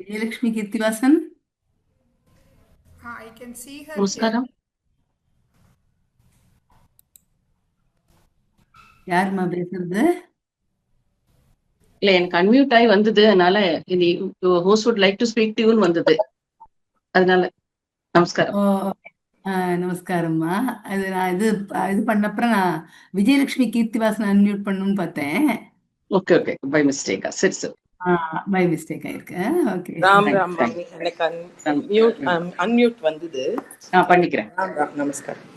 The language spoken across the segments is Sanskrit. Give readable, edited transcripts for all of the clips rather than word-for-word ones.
Vijayalakshmi Kirtivasan. I can see her here. நமஸ்காரம். யாரும்மா பேசுறது? இல்ல எனக்கு அன்மியூட் ஆகி வந்தது. அதனால இந்த host would like to speak to யூன்னு வந்தது. அதனால நமஸ்காரம். ஓ, நமஸ்காரம்மா. அது நான் இது பண்ணப்புறம் நான் விஜயலட்சுமி கீர்த்திவாசன் அன்மியூட் பண்ணணும்னு பார்த்தேன். ஓகே ஓகே, பை மிஸ்டேக்கா. சரி சரி. பை மிஸ்டேக் ஆயிருக்கு. Okay, Ram Thanks, Ram thanks. மாமி, எனக்கு Thanks. அன்மியூட் வந்தது. பண்ணிக்கிறேன். ராம் ராம், நமஸ்காரம்.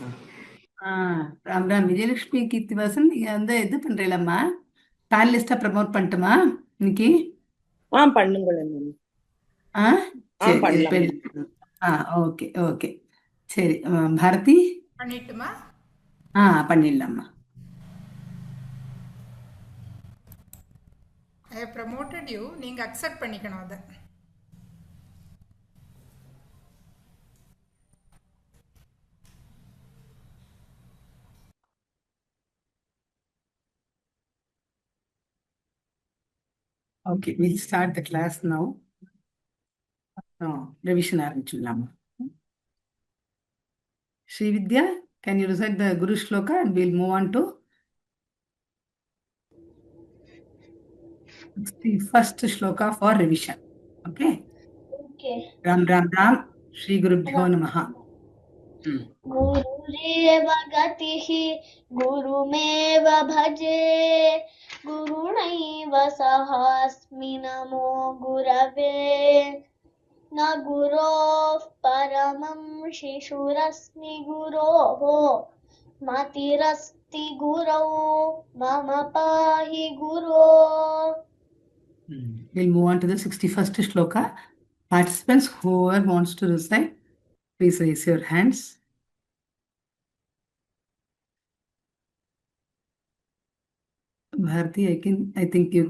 ராம் ராம். விஜயலட்சுமி கீர்த்திவாசன் நீங்க இது பண்றீங்களம்மா? பேனலிஸ்டா ப்ரமோட் பண்ணட்டுமா இன்னைக்கு? பண்ணுங்களேன் மாமி. சரி பண்ணலாம். ஓகே ஓகே சரி. பாரதி பண்ணிட்டுமா? பண்ணிடலாம்மா. I have promoted you. நீங்க அக்செப்ட் பண்ணிக்கணும் அதை. Okay, we'll start the class now. Revision ஆரம்பிச்சுடலாமா? Sri Vidya, can you recite the Guru Shloka and we'll move on to 61st Shloka for revision. Okay? Okay. Ram Ram Ram, Shri Gurubhyo Namaha. गुरुरेव गतिः गुरुमेव भजे गुरुणैव सहास्मि नमो गुरवे न गुरोः परमं शिशुरस्मि गुरोः मतिरस्ति गुरौ मम पाहि गुरो. We'll move on to the 61st Shloka. Participants, whoever wants to recite, please raise your hands. Bharati, I think you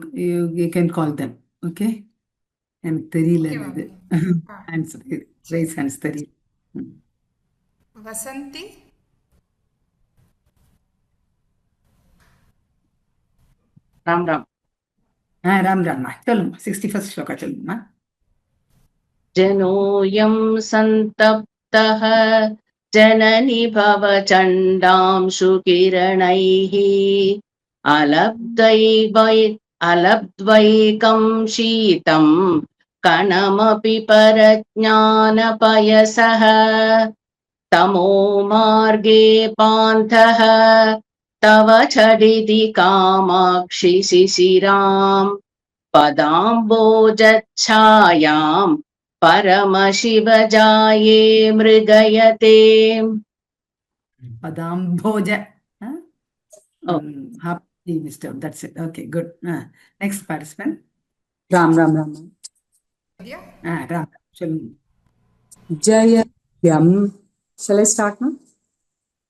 can call them. Okay? எனக்கு தெரியல Okay, அது. ma'am. Hands, raise hands தெரியல. வசந்தி. ராம் ராம். ராம் ராம்மா சொல்லுமா. 61st ஸ்லோகா சொல்லுமா. ஜனோயம் சந்தப்தः ஜனனி பவ சண்டாம்சு கிரணைः அலப்த்வைகம் சீதம் கணமபி பரஜ்ஞானபயசः தமோ மார்கே பாந்தः தவ சடிதி Kamakshi சிசிராம் பதாம்போஜச்சாயாம் பரமசிவஜாயே மிருகயதே. பதாம்போஜ. Missed out. That's it. Okay, good. Next participant. Ram Ram Ram. Ram. சொல்லுங்க. Jayatyam. Shall I start now?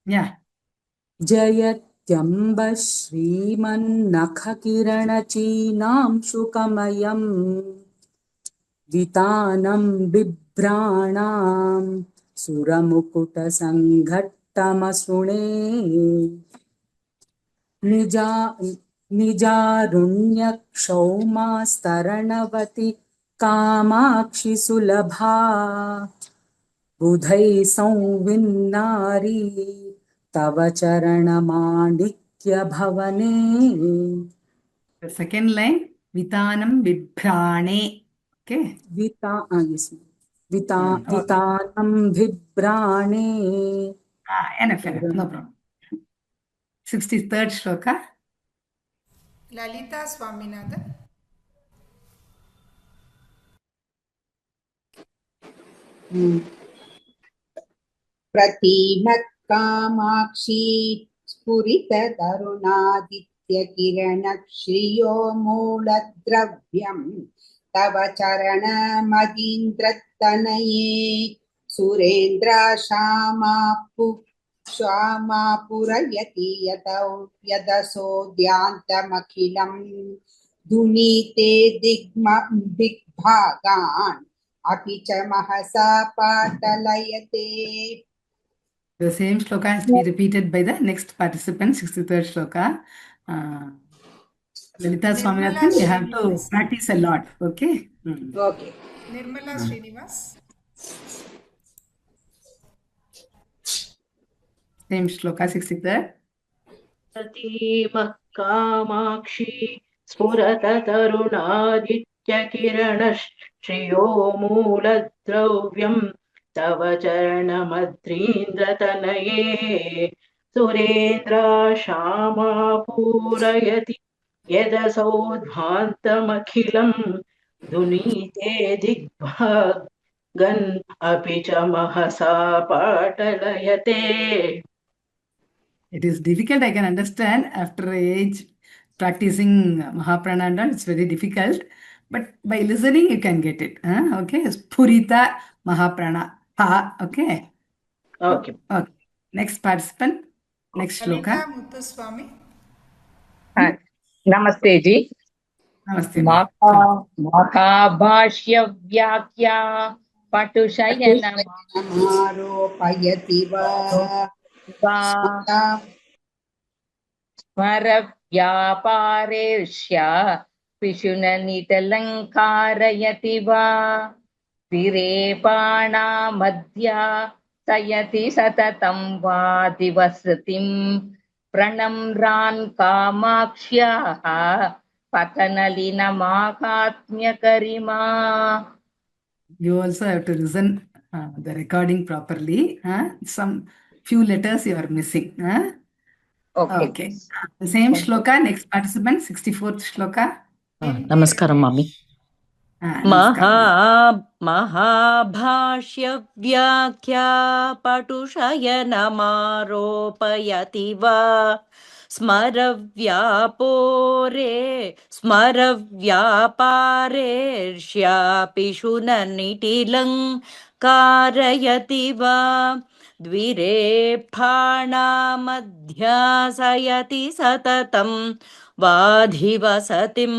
Yeah. Jayatyamba Shriman Nakhkiranachinam Shukamayam Vitanam Bibranam Suramukuta Sanghattamasune Nijarunyak Kshauma Kamakshi Sulabha Budhai Sauvinnari Tava Charanamandikya Bhavane. The second line, Vitanam Vibhrane. Okay. Yes. Vitanam Vibhrane. Enough. No problem. 63rd Shloka. Lalitha Swaminathan. பிரதீமத் Kamakshi ஸ்புரித தருணாதித்ய கிரண ஸ்ரீயோ மூலத்ரவ்யம் தவ சரண மதீந்திரத்தனயே சுரேந்திராஷாமாபுரயதி யதசோத்யாந்தமகிலம் துனீதே திக்பாகான் अपि च महसा पाटलयते. The same shloka has to be repeated by the next participant, 63rd shloka. Lalita Swaminathan, you have to practice a lot. Okay? Okay. Nirmala Srinivas. Same shloka 63. प्रतीमः Kamakshi स्फुरततरुणादित्यकिरणश्रियो मूलद्रव्यं तव चरणमद्रीन्द्रतनये सुरेन्द्राशामा पूरयति यदसौध्वान्तमखिलं दुनीते दिग्भागन् अपि च महसा पाटलयते. It is difficult, I can understand. After age, practicing Mahaprana and all, it's very difficult. But by listening, you can get it. Okay. Spurita Mahaprana. Ha. Okay. Okay. Okay. Next participant. Next Lalitha shloka. Muthuswamy. नमस्ते जी. Namaste. Ma. महाभाष्य व्याख्या पटुशयन समारोपयति वा स्मर व्यापारेष्य पिशुननिटलङ्कारयति वा विरेपाणा मध्या सयति सततं वा दिवसतिं प्रणम्रान् कामाक्ष्याः पतनलिनमाहात्म्यकरिमा. You also have to listen the recording properly. Some few letters you are missing. Okay. The same shloka. Next participant. 64th shloka. ನಮಸ್ಕಾರ ಮಾಮಿ. Namaskaram. महाभाष्य व्याख्या पटुशयनमारोपयति वा स्मरव्यापारेष्यापि शुननिटिलङ्कारयति वा द्विरेफाणामध्यासयति सततं वाधिवसतिं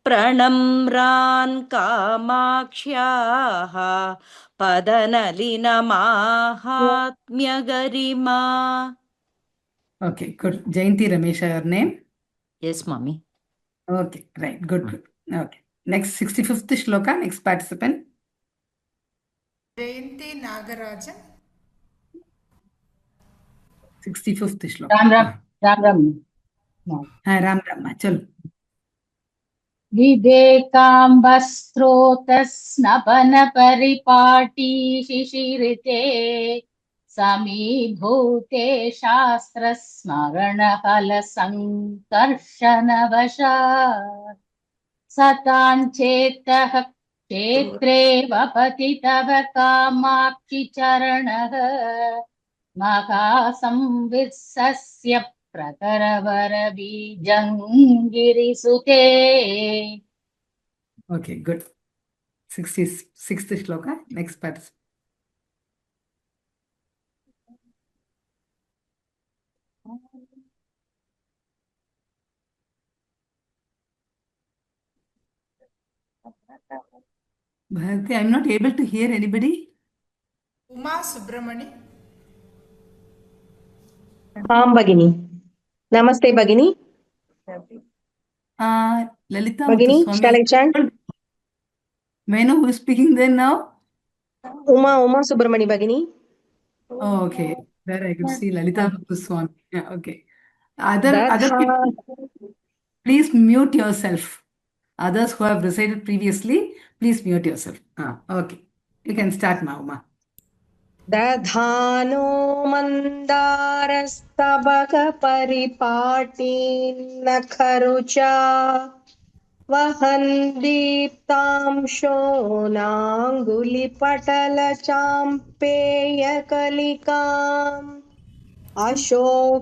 प्रणम्रान् कामाक्ष्याः पदनलिनमाहात्म्यगरिमा. Okay, good. Jayanti Ramesha, your name? Yes, mommy. Okay, right. Good, good. Okay. Next, 65th shloka. Next participant. Jayanti Nagarajan. 65th shloka. Ram Ram Ram Ram. Ram Rama. Chalo. विवेकाम्बस्त्रोतस्नपन परिपाटी शिशिरिते समीभूते शास्त्रस्मरणफलसङ्कर्षणवशात् सताञ्चेतः क्षेत्रे वपति तव Kamakshi चरणः महासंवित्सस्य प्रकरवरबीजङ्गिरिसुते. Okay, good. 66th shloka. Next participant. Bharati, I'm not able to hear anybody. Uma Subramani. आं भगिनी. नमस्ते भगिनी. Lalita भगिनी, Muthuswami. shall I chant? May I know who is speaking then now? Uma Subramani भगिनी. Oh, okay. There I could see Lalita Muthuswami. Yeah, okay. Other people, please mute yourself. Others who have recited previously, please mute yourself. Okay. You can start now, Uma. दधानो मन्दारस्तबक परिपाटीन्न खरुचा वहन् दीप्तांशो नाङ्गुलिपटलचाम्पेयकलिकाम् अशोकोल्लासन्नः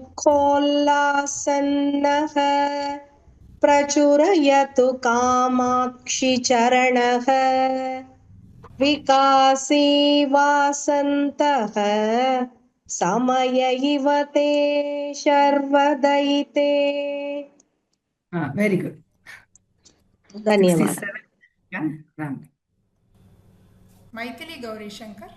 प्रचुरयतु Kamakshi चरणः विकासी वासन्तः समय इव ते शर्वदयिते. Very good. धन्यवाद. 67. Yeah, Ram. Maithili Gowrishankar.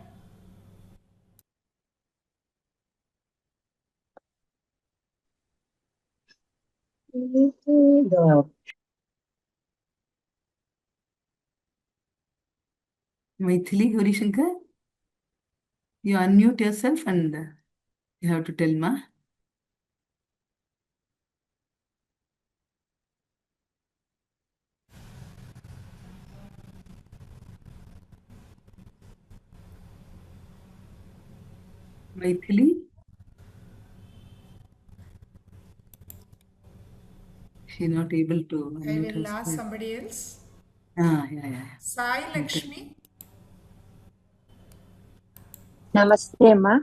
Maithili, Gauri Shankar, you unmute yourself and you have to tell, ma. Maithili, she's not able to I unmute will ask herself. somebody else. Yeah. Sai Okay. Lakshmi. नमस्ते मा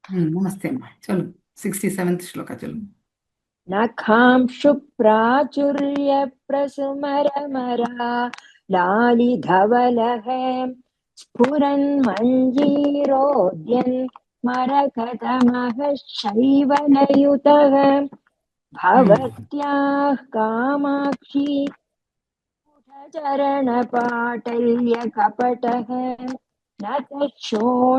Namaste, ma. Chalo, 67th shloka, chalo. नखां शुभ्राचुर्य प्रसुमरमरा लालिधवलः स्फुरन् मञ्जीरोद्यन् मरकतमः शैवलयुतः भवत्याः कामाक्षी चरणपाटल्यकपटः न तच्छोणाभिक्यः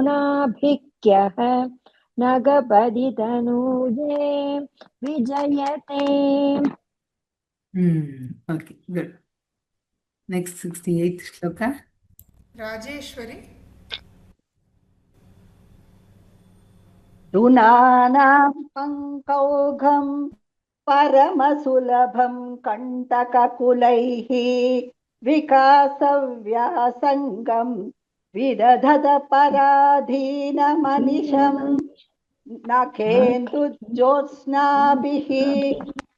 नगपदितनूजे विजयते. Okay, good. Next 68th shloka. Rajeshwari. गुणानां पङ्कौघं परमसुलभं कण्टककुलैः विकासव्यासङ्गं विदधत पराधीनमनिशं नखेन्दुज्योत्स्नाभिः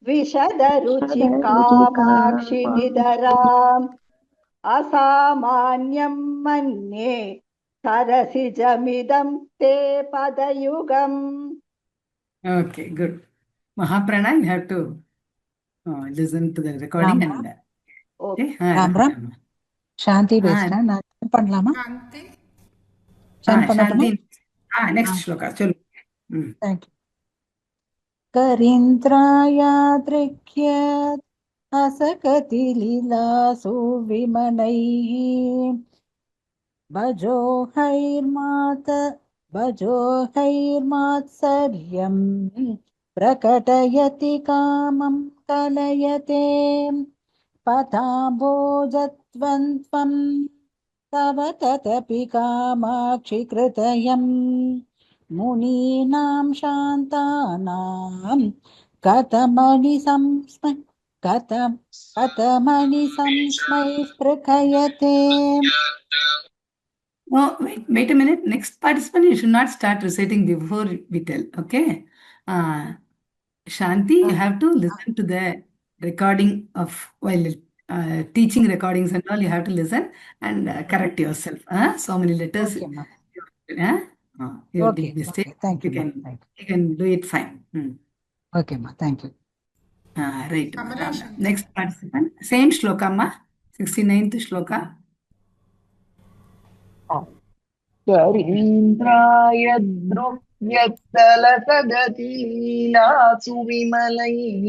विशदरुचिकामाक्षि निधराम् असामान्यं मन्ये सरसिजमिदं ते पदयुगम्. Okay, good. Mahaprana, you have to listen to the recording Ram and Okay. Ram Ram Shanti பேசுறேன் ah, நான் பண்ணலாமா Shanti. ஷான் பண்ணட்டுமா Shanti. Next shloka, chalo. Thank you करीन्द्रायादृक्यत् असकति लीलासु विमनैः भजोहैर्मात्सर्यं प्रकटयति कामं कलयते पथाम्भोजत्वं तव तदपि Kamakshi कृतयम् मुनीनां शान्तानां कथमणि संस्मै स्पृहयते. Oh, wait a minute. Next participant, you should not start reciting before we tell. Okay. Shanti, you have to listen to the recording of while teaching recordings and all. You have to listen and correct yourself. So many letters. Okay, ma. You Okay, did mistake. okay, thank you, You can do it fine. Okay, ma. Thank you. Right. Kamala Shankar. Next participant, same shloka, ma. 69th shloka. करीन्द्राय द्रुह्यत्तलसगतीलासु विमलैः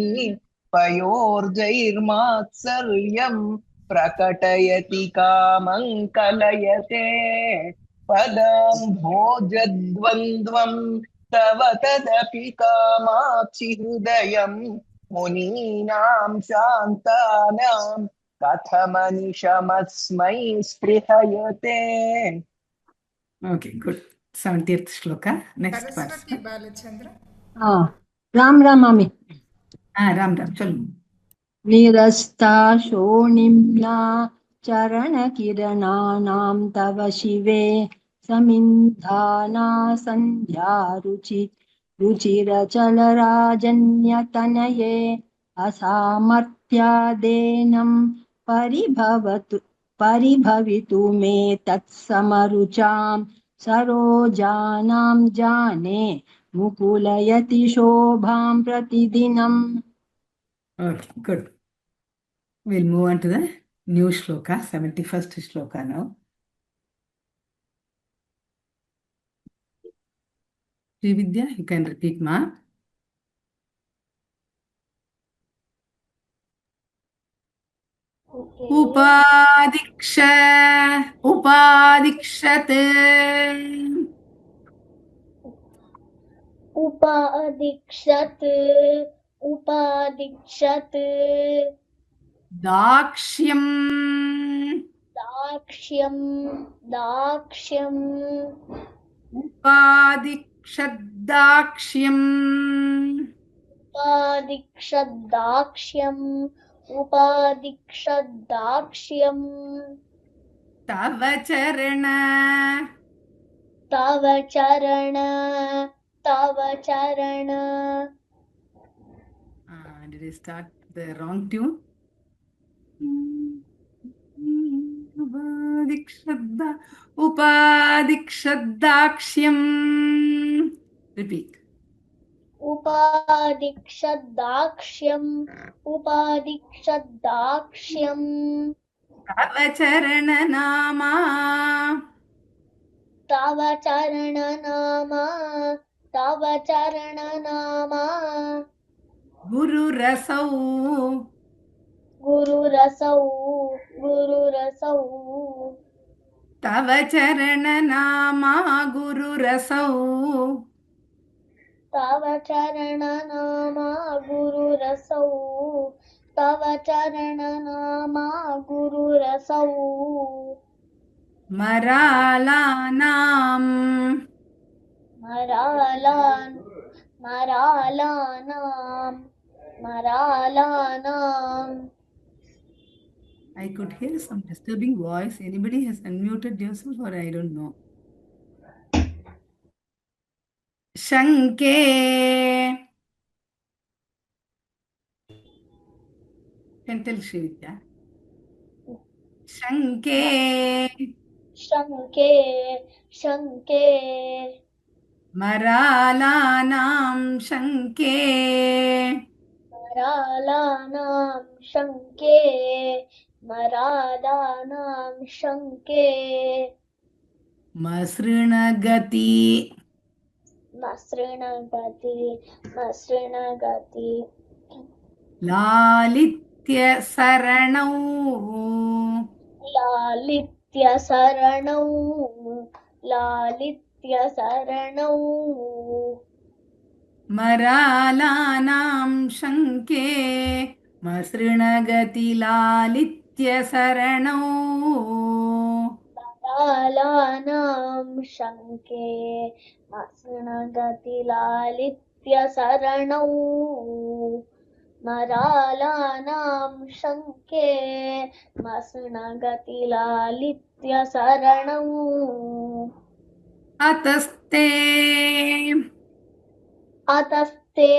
पयोर्जैर्मात्सर्यं प्रकटयति कामं कलयते पदाम्भोजद्वन्द्वं तव तदपि कामाक्षि हृदयं मुनीनां शान्तानां कथमनिशमस्मै स्पृहयते. Okay, good. 70th shloka. Next Saraswati participant. Balachandra. Ram रामामि Ram, chalo. निरस्ताशोणिम्ना चरणकिरणानां तव शिवे समिन्धाना रुचिरचलराजन्यतनये असामर्थ्यादेनं परिभवितु मे तत्समरुचां सरोजानां जाने मुकुलयति शोभां प्रतिदिनम्. Okay, good. We'll move on to the new shloka, 71st shloka now. Srividya, you can repeat, ma. Okay. Upadikshate. उपादीक्षत् Dakshyam. दाक्ष्यं दाक्ष्यम् उपादिक्षद्दाक्ष्यम् उपादिक्षद्दाक्ष्यम् उपादिक्षद्दाक्ष्यम् तव चरण तव चरण तव चरण did I start the wrong tune? उपादिक्षद्दाक्ष्यम्. Repeat. उपादिक्षद्दाक्ष्यम् उपादिक्षद्दाक्ष्यम् तव चरणनामा तव चरणनामा तव चरणनामा गुरुरसौ गुरुरसौ गुरुरसौ तव चरणनामा गुरुरसौ तव चरणनामा गुरुरसौ तव चरणनामा गुरुरसौ मरालानाम् मरालान् मरालानाम् मरालानाम् I could hear some disturbing voice. Anybody has unmuted yourself or I don't know. Shanke. Can tell Shrivitya. Shanke. शङ्के शङ्के मरालानां शङ्के मरालानां शङ्के मरालानां शङ्के मसृणगति मसृणगति मसृणगति लालित्यसरणौ लालित्यसरणौ लालित्यसरणौ मरालानां शङ्के मसृणगति लालित्यसरणौ मरालानां शङ्के मसृणगति लालित्यसरणौ मरालानां शङ्के मसृणगति लालित्यसरणौ अतस्ते अतस्ते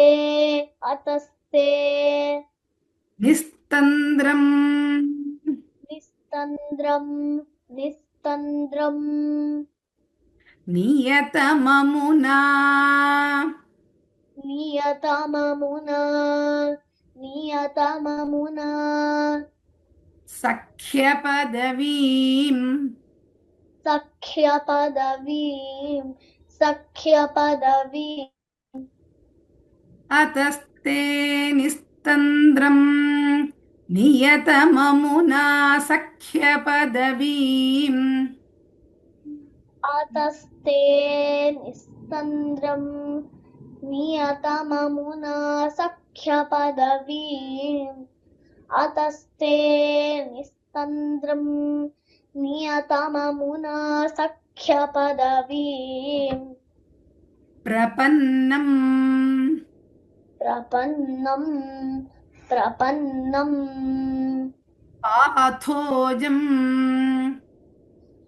अतस्ते निस्तन्द्रं निस्तन्द्रं निस्तन्द्रं नियतममुना नियतममुना नियतममुना सख्यपदवीं सख्यपदवीं सख्यपदवीं अतस्ते निस्तन्द्रं नियतममुना सख्यपदवीम् आतस्ते निस्तन्द्रं नियतममुना सख्यपदवीम् आतस्ते निस्तन्द्रं नियतममुना सख्यपदवीम् प्रपन्नं प्रपन्नं प्रपन्नं पाथोजम्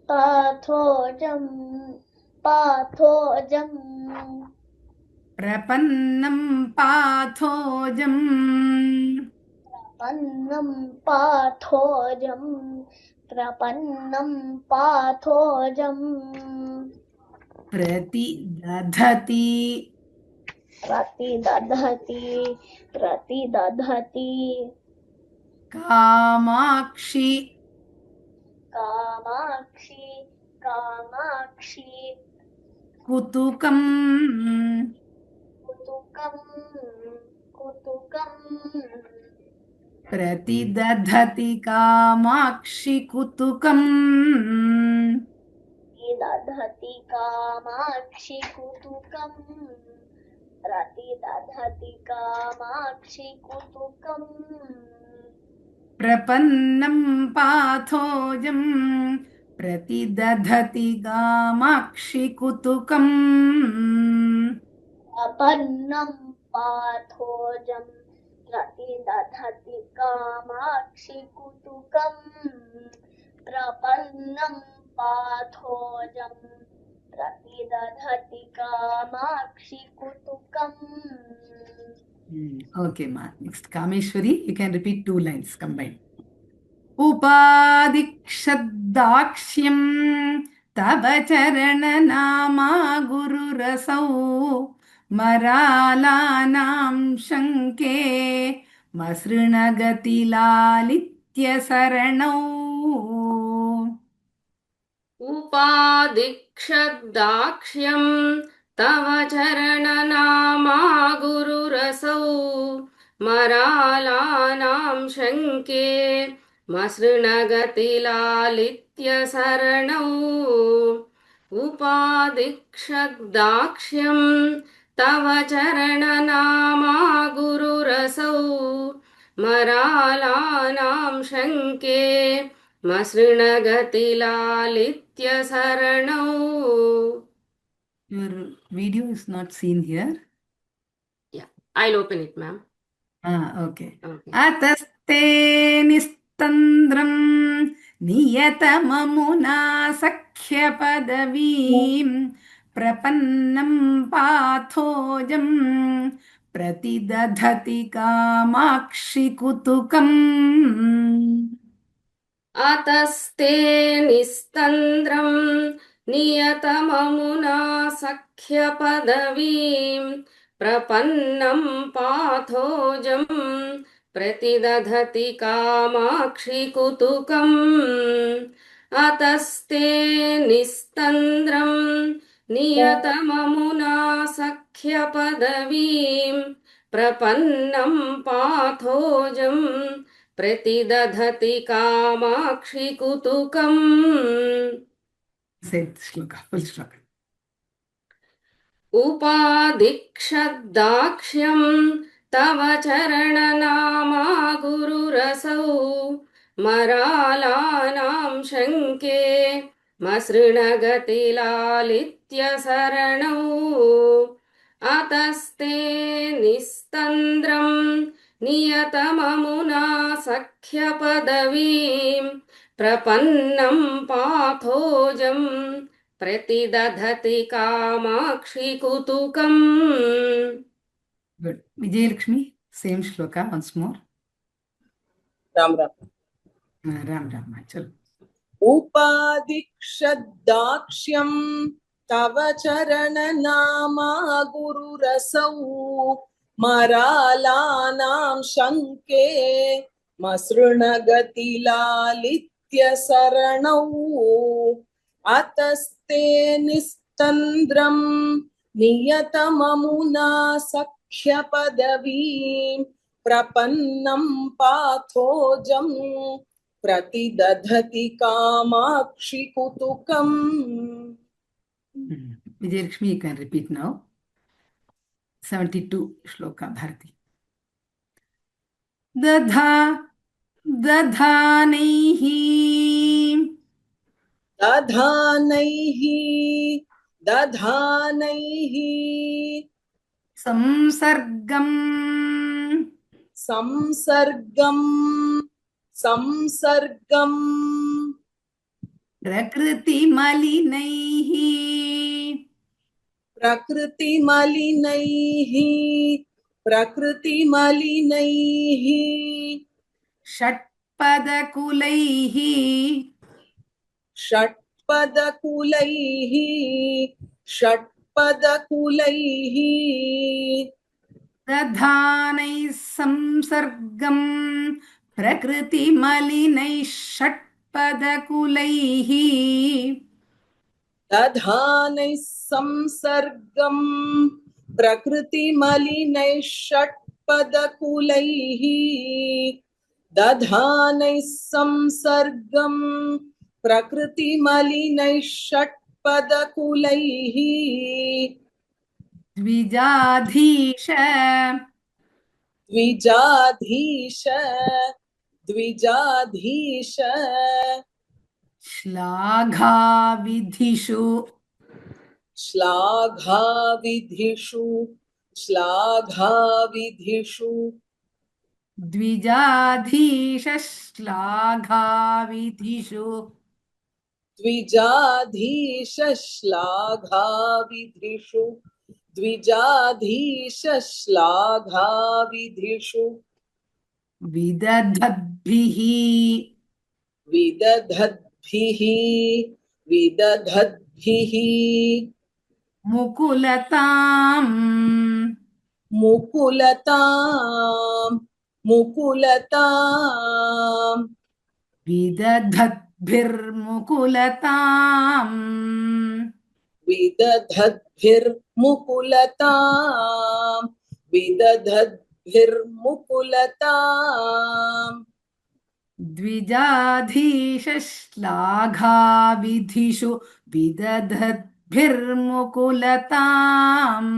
पाथोजं पाथोजं प्रपन्नं पाथोजम् प्रपन्नं पाथोजं प्रपन्नं पाथोजं प्रतिदधति प्रतिदधति प्रतिदधति Kamakshi Kamakshi Kamakshi कुतुकम् कुतुकं कुतुकं प्रतिदधति Kamakshi कुतुकम् प्रतिदधति Kamakshi कुतुकं प्रतिदधति Kamakshi कुतुकम् प्रपन्नं पाथोजं प्रतिदधति Kamakshi कुतुकम् प्रपन्नं पाथोजं प्रतिदधति Kamakshi कुतुकम् प्रपन्नं पाथोजं प्रतिदधति Kamakshi कुतुकम्. Okay, ma. Next, Kameshwari, you can repeat 2 lines combined. उपादिक्षद्दाक्ष्यं तव चरणनामा गुरुरसौ मरालानां शङ्के मसृणगतिलालित्यसरणौ उपादिक्षद्दाक्ष्यं तव चरणनामा गुरुरसौ मरालानां शङ्के मसृणगतिलालित्यसरणौ उपादिक्षद्दाक्ष्यं तव चरणनामा गुरुरसौ मरालानां शङ्के मसृणगतिलालित्यसरणौ. Your video is not seen here. Yeah, I'll open it, ma'am. Okay. Okay. अतस्ते निस्तन्द्रं नियतममुना सख्यपदवीं प्रपन्नं पाथोजं प्रतिदधति कामाक्षि कुतुकम् अतस्ते निस्तन्द्रं नियतममुना सख्यपदवीं प्रपन्नं पाथोजं प्रतिदधति कामाक्षि कुतुकम् अतस्ते निस्तन्द्रं नियतममुना सख्यपदवीं प्रपन्नं पाथोजं प्रतिदधति Kamakshi कुतुकम्. Say shloka, full shloka. उपादिक्षद्दाक्ष्यं तव चरणनामा गुरुरसौ मरालानां शङ्के मसृणगतिलालित्यसरणौ अतस्ते निस्तन्द्रं नियतममुना सख्यपदवीं प्रपन्नं पाथोजं प्रतिदधति Kamakshi कुतुकम्. Good. Vijayalakshmi, same shloka once more. Ram Ram. Ram Ram. Chalo. उपादिक्षद्दाक्ष्यं तव चरणनामा गुरुरसौ मरालानां शङ्के मसृणगतिलालित्यसरणौ अतस्ते निस्तन्द्रं नियतममुना सख्यपदवीं प्रपन्नं पाथोजं प्रतिदधति Kamakshi कुतुकम्. Vijayalakshmi, you can repeat now. 72 shloka Bharati. Dadha दधानैः दधानैः दधानैः संसर्गं संसर्गं संसर्गं प्रकृतिमलिनैः प्रकृतिमलिनैः प्रकृतिमलिनैः षट्पदकुलैः षट्पदकुलैः षट्पदकुलैः दधानैः संसर्गं प्रकृतिमलिनैः षट्पदकुलैः दधानैः संसर्गं प्रकृतिमलिनैः षट्पदकुलैः दधानैः संसर्गं प्रकृतिमलिनैः षट्पदकुलैः द्विजाधीश द्विजाधीश द्विजाधीश श्लाघाविधिषु श्लाघाविधिषु श्लाघाविधिषु द्विजाधीशश्लाघाविधिषु द्विजाधीशश्लाघाविधिषु द्विजाधीशश्लाघाविधिषु विदधद्भिः विदधद्भिः विदधद्भिः मुकुलताम् मुकुलताम् मुकुलताम् विदधद्भिर्मुकुलताम् विदधद्भिर्मुकुलताम् विदधद्भिर्मुकुलताम् द्विजाधीशश्लाघाविधिषु विदधद्भिर्मुकुलताम्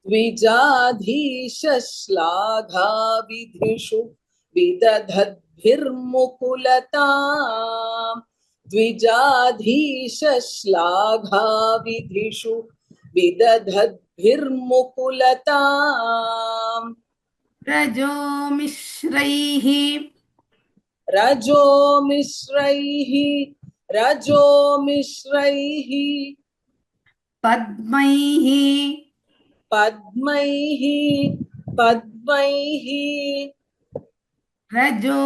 द्विजाधीशश्लाघाविधिषु विदधद्भिर्मुकुलताम् द्विजाधीशश्लाघाविधिषु विदधद्भिर्मुकुलताम् रजो मिश्रैः रजो मिश्रैः रजो मिश्रैः पद्मैः पद्मैः पद्मैः रजो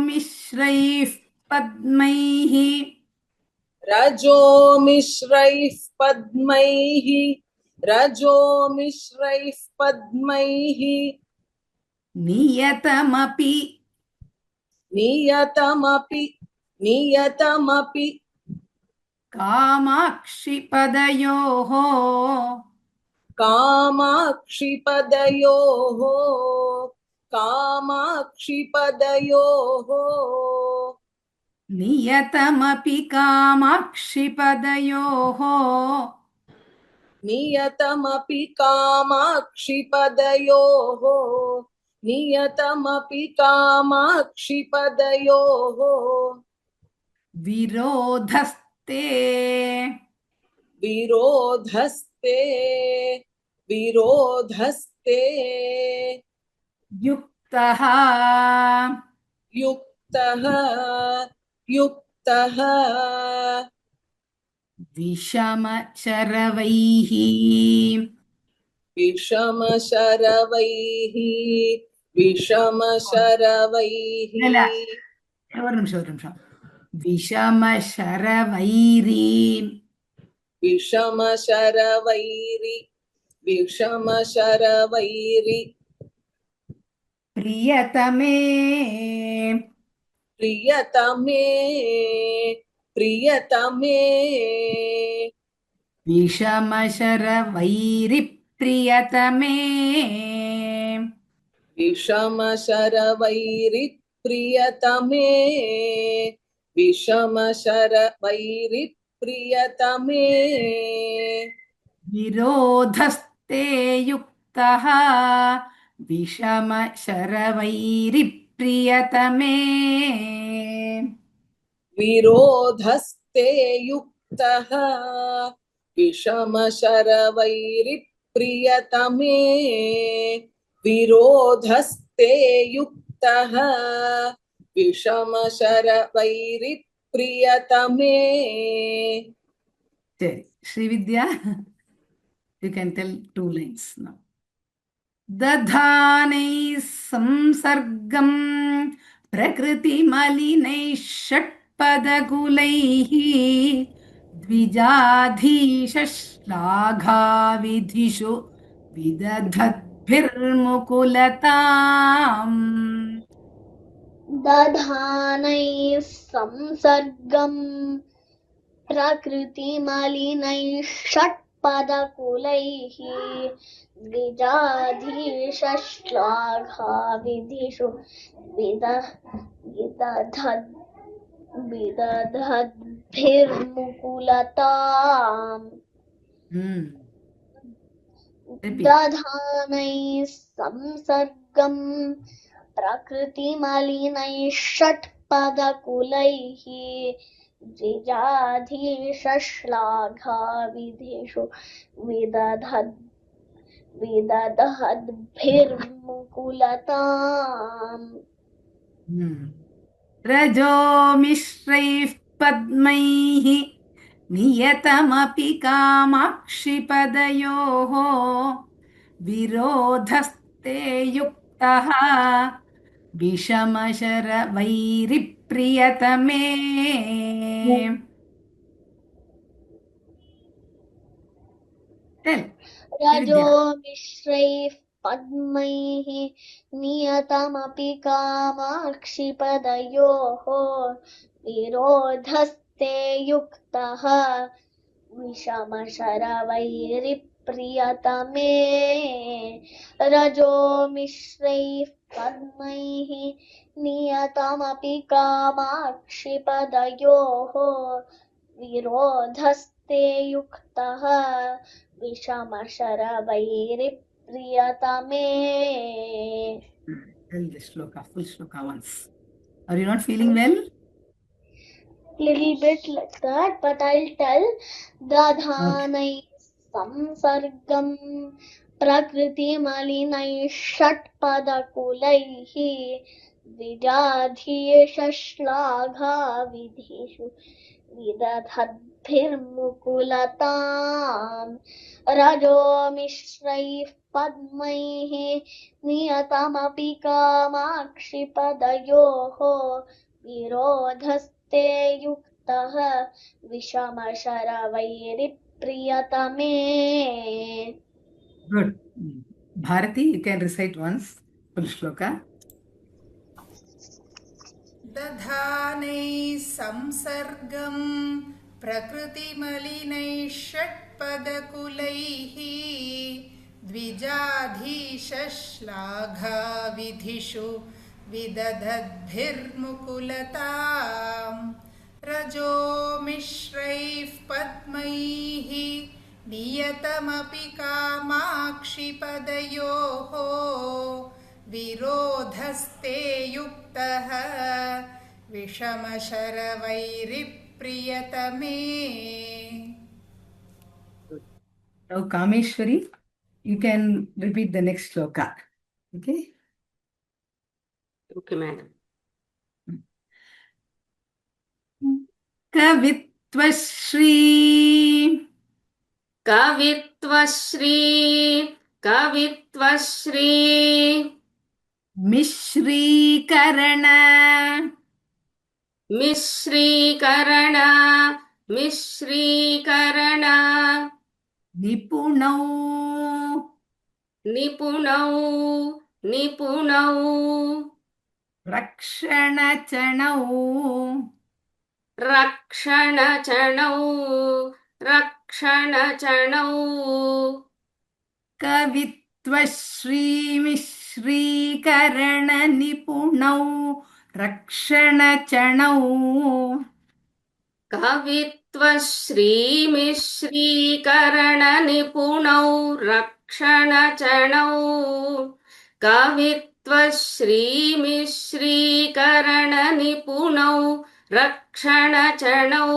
मिश्रैः पद्मैः रजो मिश्रैः पद्मैः रजो मिश्रैः पद्मैः नियतमपि नियतमपि नियतमपि कामाक्षिपदयोः कामाक्षिपदयोः कामाक्षिपदयोः नियतमपि कामाक्षिपदयोः नियतमपि कामाक्षिपदयोः नियतमपि कामाक्षिपदयोः विरोधस्ते विरोधस्ते विरोधस्ते युक्तः युक्तः युक्तः विषमचरवैः विषमशरवैः विषमशरवैः ஒரு நிமிஷம் விஷமशरवैरी विषमशरवैरि विषमशरवैरि प्रियतमे प्रियतमे प्रियतमे विषमशरवैरि प्रियतमे विषमशरवैरि प्रियतमे विषमशरवैरि प्रियतमे विरोधस्ते युक्तः विषमशरवैरि प्रियतमे विरोधस्ते युक्तः विषमशरवैरि प्रियतमे विरोधस्ते युक्तः विषमशरवैरि प्रियतमे சரி Srividya you can tell 2 lines now दधानैः संसर्गं प्रकृतिमलिनैः षट्पदकुलैः द्विजाधीशश्लाघाविधिषु विदधद्भिर्मुकुलताम् दधानैः संसर्गम् प्रकृतिमलिनैः षट्पदकुलैः द्विजाधीशश्लाघाविधिषु विदधद्भिर्मुकुलताम् दधानैः संसर्गम् प्रकृतिमलिनैः षट्पदकुलैः द्विजाधीशश्लाघाविधिषु विदधद्भिर्मुकुलताम् रजो मिश्रैः पद्मैः नियतमपि कामाक्षिपदयोः विरोधस्ते युक्तः विषमशरवैरिप्रियतमे रजो मिश्रैः पद्मैः नियतमपि कामाक्षिपदयोः विरोधस्ते युक्तः विषमशरवैरिप्रियतमे रजो मिश्रैः पद्मैः नियतमपि कामाक्षिपदयोः विरोधस्ते युक्तः विषमशरवैरिप्रियतमे. Tell the shloka, full shloka once. Are you not feeling well? Little bit like that, but I'll tell. Dadhanai samsargam prakritimalinai षट्पदकुलैः विजाधीशश्लाघा विधिषु विदधद्भिर्मुकुलताम् रजो मिश्रैः पद्मैः नियतमपि कामाक्षिपदयोः विरोधस्ते युक्तः विषमशरवैरिप्रियतमे. Good. Bharati, you can recite once, full shloka. दधानैः संसर्गं प्रकृतिमलिनैः षट्पदकुलैः द्विजाधीशश्लाघाविधिषु विदधद्भिर्मुकुलताम् रजो मिश्रैः पद्मैः नियतमपि कामाक्षिपदयोः विरोधस्ते युक्तः विषमशरवैरिप्रियतमे. Now, Kameshwari, you can repeat the next shloka. Okay? Okay, madam. कवित्वश्री मिश्रीकरण निपुणौ रक्षणचणौ कवित्वश्री मिश्रीकरण निपुणौ रक्षणचणौ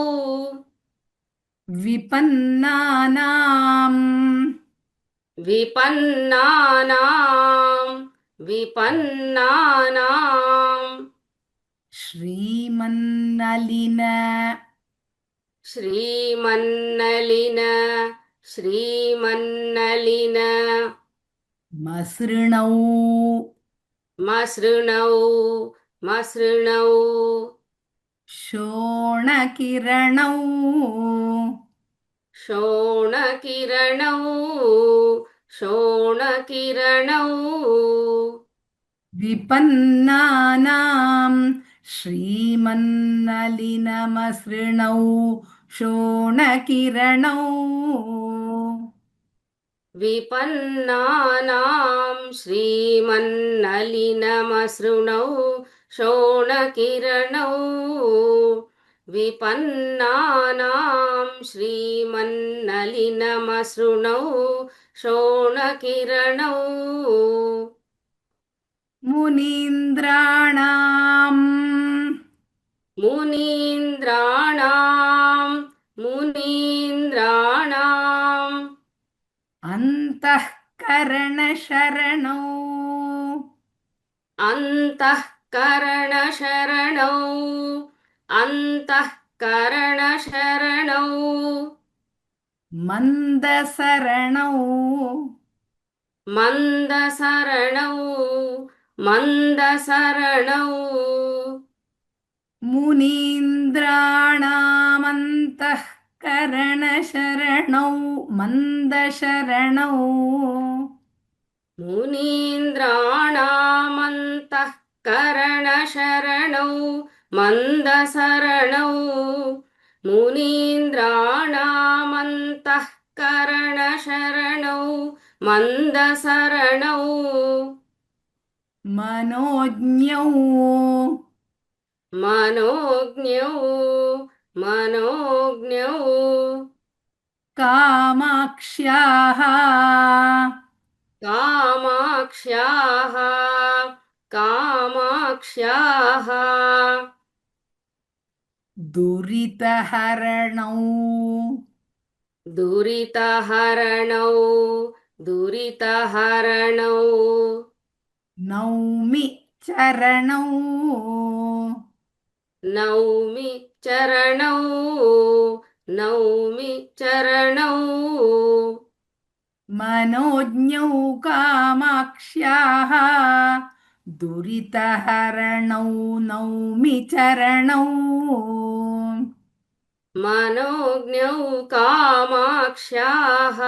विपन्नानां श्रीमन्नलिन मसृणौ शोणकिरणौ विपन्नानां श्रीमन्नलिनमसृणौ शोणकिरणौ विपन्नानां श्रीमन्नलिनमसृणौ शोणकिरणौ मुनीन्द्राणाम् मुनीन्द्राणाम् अन्तःकरणशरणौ अन्तःकरणशरणौ मन्दसरणौ मन्दसरणौ मुनीन्द्राणामन्तःकरणशरणौ मन्दशरणौ मुनीन्द्राणामन्तःकरणशरणौ मन्दसरणौ मुनीन्द्राणामन्तःकरणशरणौ मन्दसरणौ मनोज्ञौ मनोज्ञौ कामाक्ष्याः दुरितहरणौ नौमि चरणौ मनोज्ञौ कामाक्ष्याः दुरितहरणौ नौमि चरणौ मनोज्ञौ कामाक्ष्याः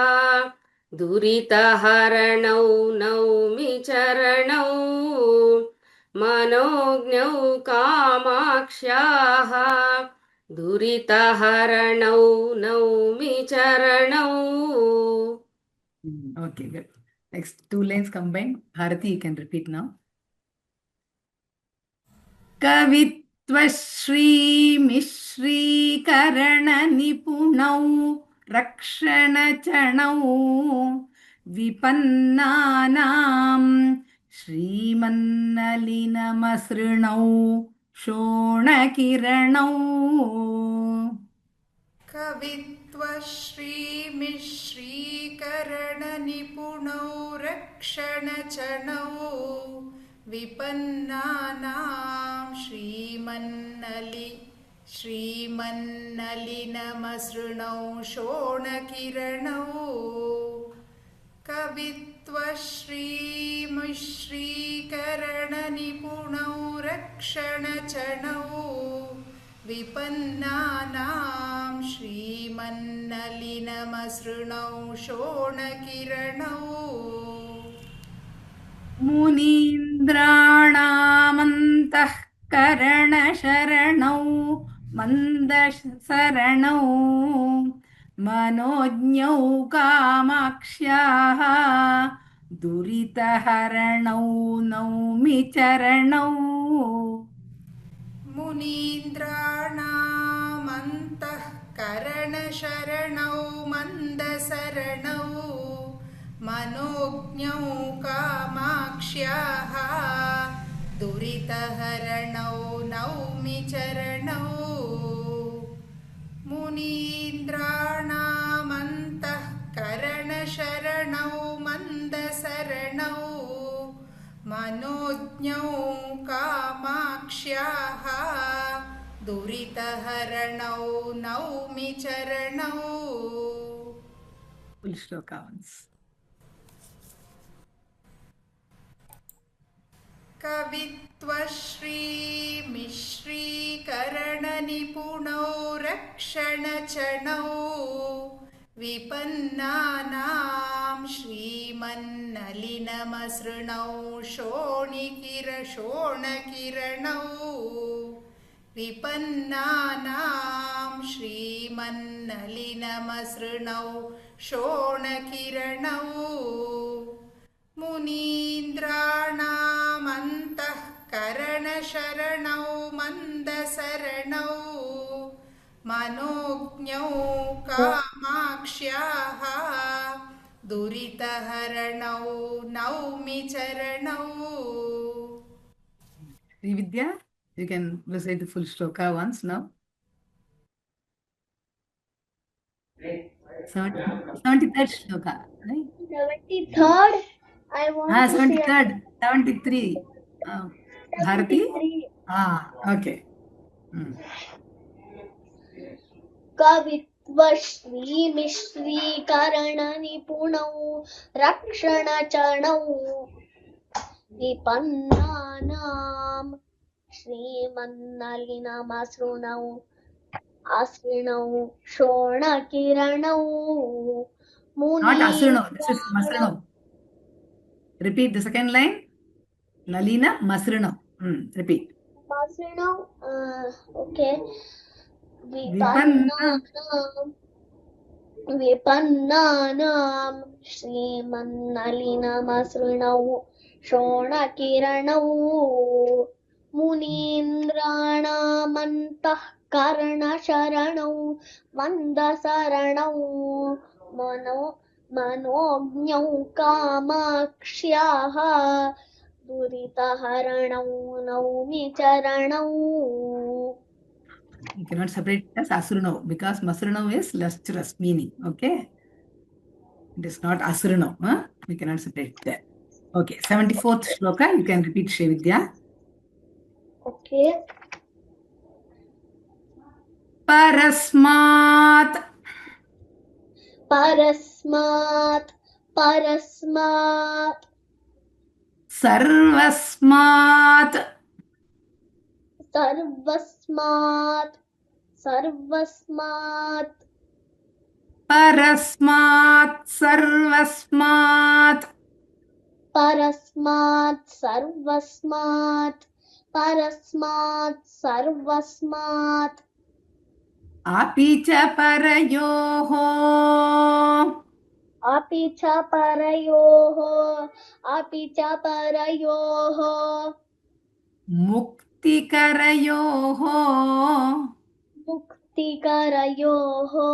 दुरितहरणौ नौमि चरणौ मनोज्ञौ कामाक्ष्याः दुरितहरणौ नौमि चरणौ. Okay, good. Next two lines combined. Bharati, you can repeat now. कवित्वश्रीमिश्रीकरणनिपुणौ रक्षणचणौ विपन्नानां श्रीमन्नलिनमसृणौ शोणकिरणौ कवित्वश्रीमिश्रीकरणनिपुणौ रक्षणचणौ विपन्नानां श्रीमन्नलिनमसृणौ शोणकिरणौ कवित्वश्रीमिश्रीकरणनिपुणौ रक्षणचणौ विपन्नानां श्रीमन्नलिनमसृणौ शोणकिरणौ मुनीन्द्राणामन्तःकरणशरणौ मन्दशरणौ मनोज्ञौ कामाक्ष्याः दुरितहरणौ नौमि चरणौ मुनीन्द्राणामन्तःकरणशरणौ मन्दसरणौ मनोज्ञौ कामाक्ष्याः दुरितहरणौ नौमि चरणौ मुनीन्द्राणामन्तःकरणशरणौ मन्दसरणौ मनोज्ञौ कामाक्ष्याः दुरितहरणौ नौमि चरणौ. Full shloka once. कवित्वश्रीमिश्रीकरणनिपुणौ रक्षणचणौ विपन्नानां श्रीमन्नलिनमसृणौ शोणकिरणौ विपन्नानां श्रीमन्नलिनमसृणौ शोणकिरणौ मुनीन्द्राणामन्तःकरणशरणौ मन्दसरणौ मनोज्ञौ कामाक्ष्याः दुरितहरणौ नौमि चरणौ. Srividya, you can recite the full shloka once now. 73rd shloka, right? 73rd. I want to say 73rd, 73. Bharati? 73. Okay. कवित्वश्रीमिश्रीकरणनिपुणौ रक्षणचरणौ विपन्नानां श्रीमन्नलिनमसृणौ आसृणौ शोणकिरणौ Not Asrino, this is Masrino. Repeat the second line. Nalina Masrino. Repeat. Masrino. Okay. विपन्नानां श्रीमन्नलिनमसृणौ शोणकिरणौ मुनीन्द्राणामन्तःकरणशरणौ मन्दसरणौ मनोज्ञौ कामाक्ष्याः दुरितहरणौ नौमि चरणौ. You cannot separate it as Asrino because Masrino is lustrous meaning. Okay. It is not Asrino. We cannot separate that. Okay. 74th shloka. You can repeat, Srividya. Okay. Parasmat. Parasmat. Parasmat. Sarvasmat. Sarvasmat. Sarvasmat. Parasmat. Sarvasmat. Parasmat. Sarvasmat. Parasmat. Sarvasmat. Api cha parayoho. Api cha parayoho. Api cha parayoho. Muktikarayoho. Muktikarayoho.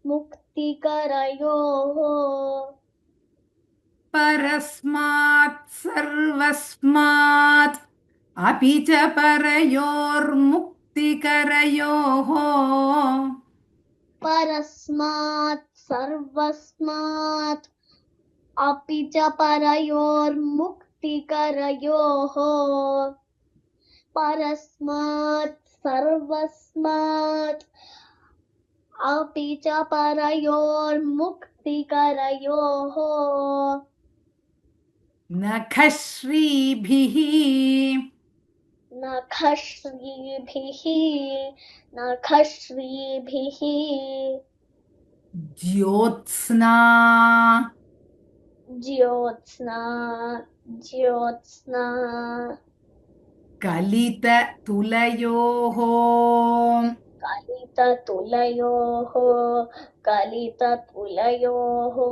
Muktikarayoho. Parasmat sarvasmat api cha parayor muktikarayoho. Parasmat sarvasmat api cha parayor muktikarayoho. Parasmat sarvasmat api cha parayor muktikarayoho. Nakhashribihi. Nakhashribihi. Nakhashribihi. Jyotsna. Jyotsna. Jyotsna. Kalita tulayoho. Kalita tulayoho. Kalita tulayoho.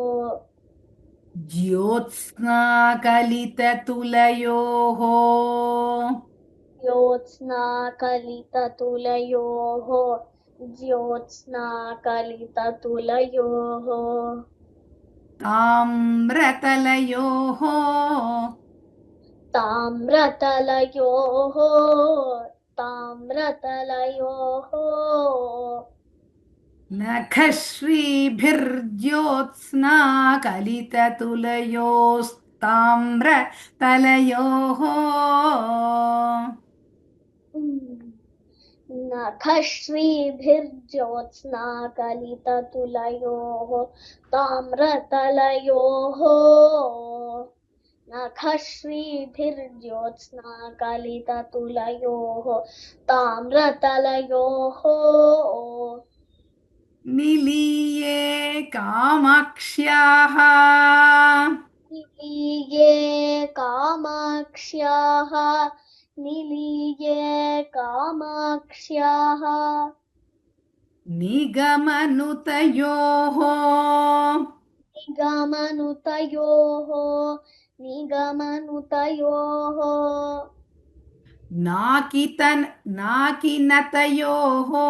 Jyotsna kalita tulayoho. Jyotsna kalita tulayoho. Jyotsna kalita tulayoho. Tamratalayoho. Tamratalayoho. Tamratalayoho. Nakhashribirdyotsna kalita tulayostamratalayoho. Nakhashribirdyotsna kalita tulayoho. Tamratalayoho. Nakhashribirdyotsna kalita tulayoho. Tamratalayoho. Niliye kamakshyah. Niliye kamakshyah. Niliye kamakshyah. Nigamanutayoho. Nigamanutayoho. Nigamanutayoho. Nakinatayoho.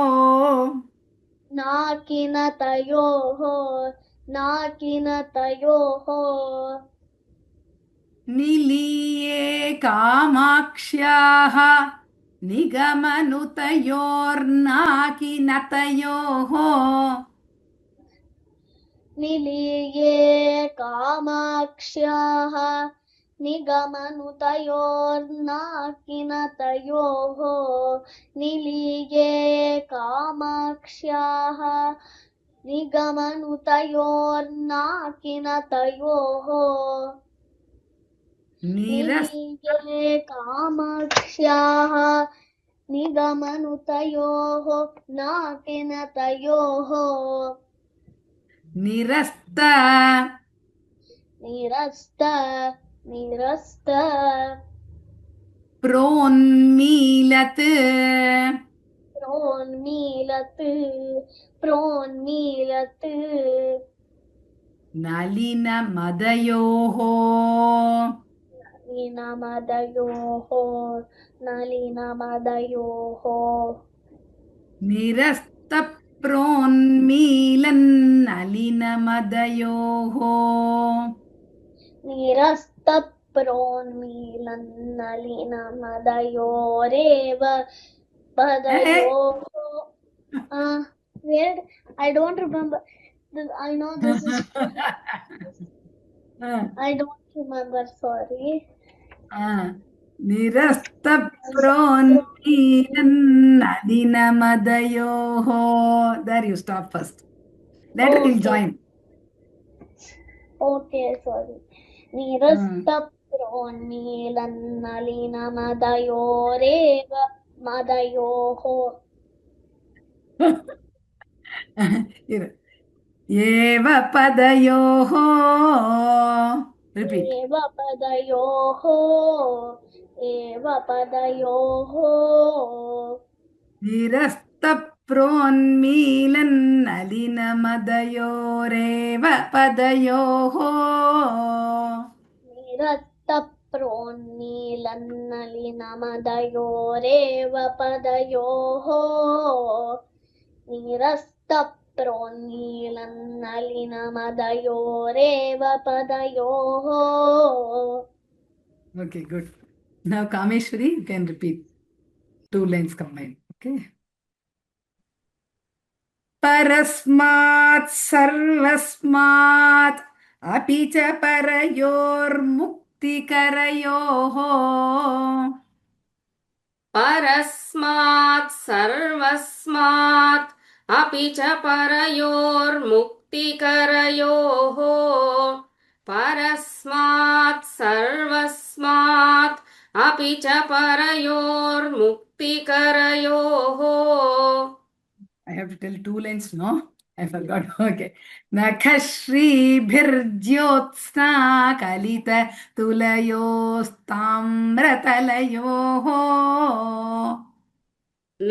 Nakinatayoho. Nakinatayoho. Niliye कामाक्ष्याः निगमनुतयोर्नाकिनतयोः निलीये कामाक्ष्याः निगमनुतयोर्नाकिनतयोः निलीये कामाक्ष्याः निगमनुतयोर्नाकिनतयोः निलीये कामाक्ष्याः निगमनुतयोः नाकिनतयोः निरस्त निरस्त निरस्त प्रोन्मीलत् प्रोन्मीलत् प्रोन्मीलत् नलिनमदयोः नलिनमदयोः नलिनमदयोः निरस्तप्रोन्मीलन्नलिनमदयोः निरस्तप्रोन्मीलन्नलिनमदयोरेव पदयोः where I don't remember I know this is I don't remember sorry निरस्तप्रोन्मीलन्नलिनमदयोः. There you stop first. Later we'll join. Okay, sorry. निरस्तप्रोन्मीलन्नलिनमदयोरेव मदयोः एव पदयोः. Repeat. एव पदयोः एव पदयोः निरस्तप्रोन्मीलन्नलिनमदयोरेव पदयोः. निरस्तप्रोन्मीलन्नलिनमदयोरेव पदयोः निरस्तप्रोन्मीलन्नलिनमदयोरेव पदयोः. Okay, good. Now Kameshwari, you can repeat. 2 lines combined. Okay. परस्मात् सर्वस्मात् अपि च परयोर्मुक्तिकरयोः परस्मात् सर्वस्मात् अपि च परयोर्मुक्तिकरयोः परस्मात् सर्वस्मात् अपि च परयोर्मुक्तिकरयोः. I have to tell 2 lines, no? I forgot. Okay. नखश्रीभिर्ज्योत्स्ना कलिततुलयोस्ताम्रतलयोः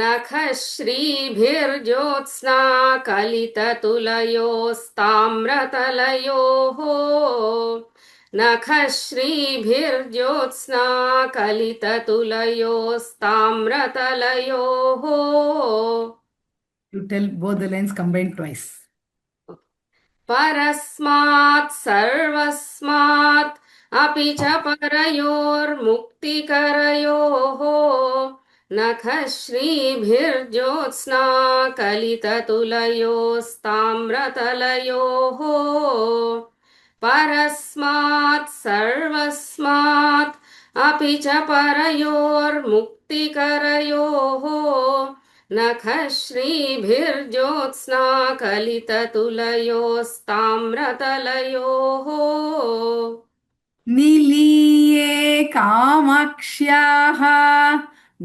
नखश्रीभिर्ज्योत्स्ना कलिततुलयोस्ताम्रतलयोः नखश्रीभिर्ज्योत्स्ना कलिततुलयोस्ताम्रतलयोः. You tell both the lines combined twice. परस्मात् सर्वस्मात् अपि च परयोर्मुक्तिकरयोः नखश्रीभिर्ज्योत्स्ना कलिततुलयोस्ताम्रतलयोः परस्मात् सर्वस्मात् अपि च परयोर्मुक्तिकरयोः नखश्रीभिर्ज्योत्स्ना कलिततुलयोस्ताम्रतलयोः. निलीये कामाक्ष्याः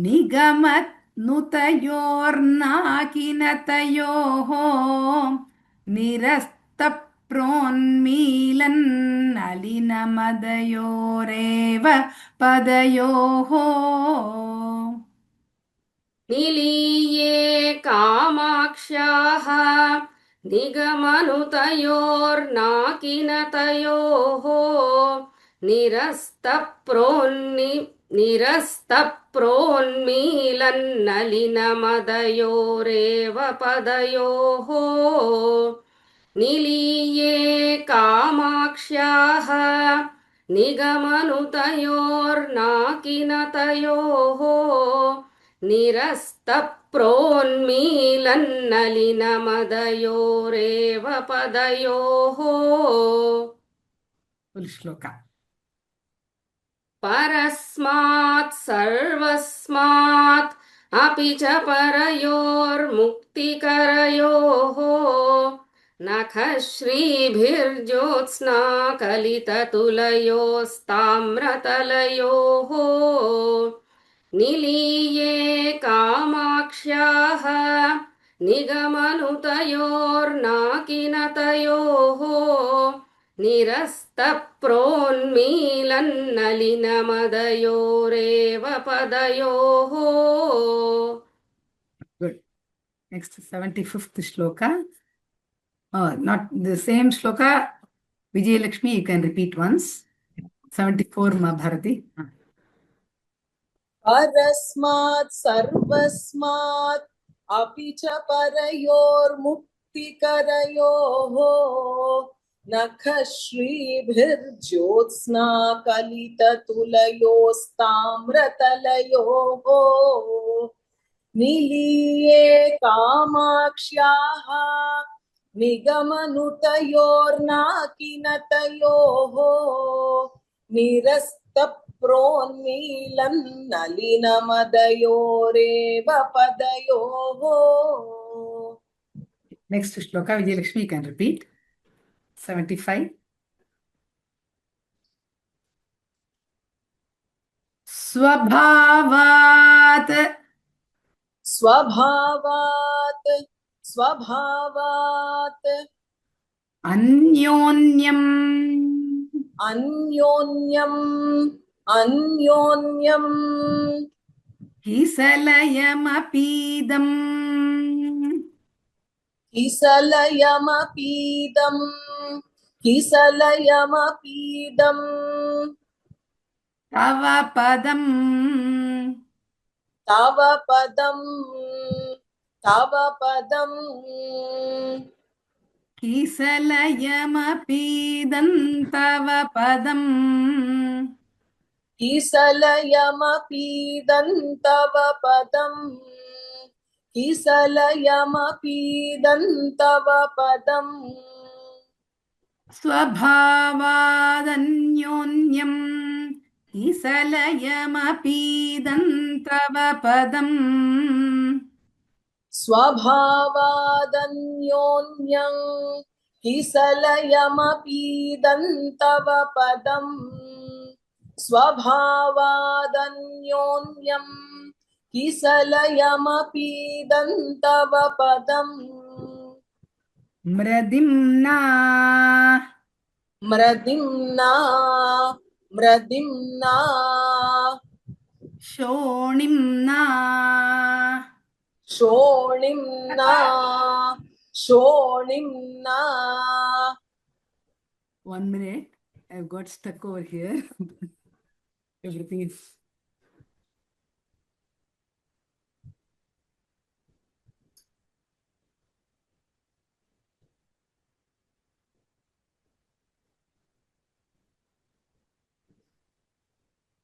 निगमनुतयोर्नाकिनतयोः निरस्तप्रोन्मीलन्नलिनमदयोरेव पदयोः. निलीये कामाक्ष्याः निगमनुतयोर्नाकिनतयोः निरस्तप्रोन्मीलन्नलिनमदयोरेव पदयोः. निलीये कामाक्ष्याः निगमनुतयोर्नाकिनतयोः निरस्तप्रोन्मीलन्नलिनमदयोरेव पदयोः Full shloka. परस्मात् सर्वस्मात् अपि च परयोर्मुक्तिकरयोः नखश्रीभिर्ज्योत्स्ना कलिततुलयोस्ताम्रतलयोः निलीये कामाक्ष्याः निगमनुतयोर्नाकिनतयोः निरस्तप्रोन्मीलन्नलिनमदयोरेव पदयोः. Good. Next, 75th shloka. Not the same shloka. Vijayalakshmi, you can repeat once. 74, Bharati. परस्मात् सर्वस्मात् अपि च परयोर्मुक्तिकरयोः नखश्रीभिर्ज्योत्स्ना कलिततुलयोस्ताम्रतलयोः निलीये कामाक्ष्याः निगमनुतयोर्नाकिनतयोः निरस्तप्रोन्मीलन्नलिनमदयोरेव पदयोः. Next shloka, Vijayalakshmi, you can repeat. 75. Swabhavat. स्वभावात् स्वभावात् Anyonyam. अन्योन्यम् अन्योन्यम् Kisalayamapidam. किसलयमपीदम् किसलयमपीदम् Tava padam. तव पदम् तव पदम् Kisalayamapidam tava padam. किसलयमपीदम् तव पदम् किसलयमपीदम् तव पदम् Swabhavadanyonyam. Kisalayamapidam tava padam. स्वभावादन्योन्यं किसलयमपीदम् तव पदम् स्वभावादन्योन्यं किसलयमपीदम् तव पदम् Mradimna. मृदिम्ना मृदिम्ना Shonimna. शोणिम्ना शोणिम्ना. 1 minute. I've got stuck over here. Everything is.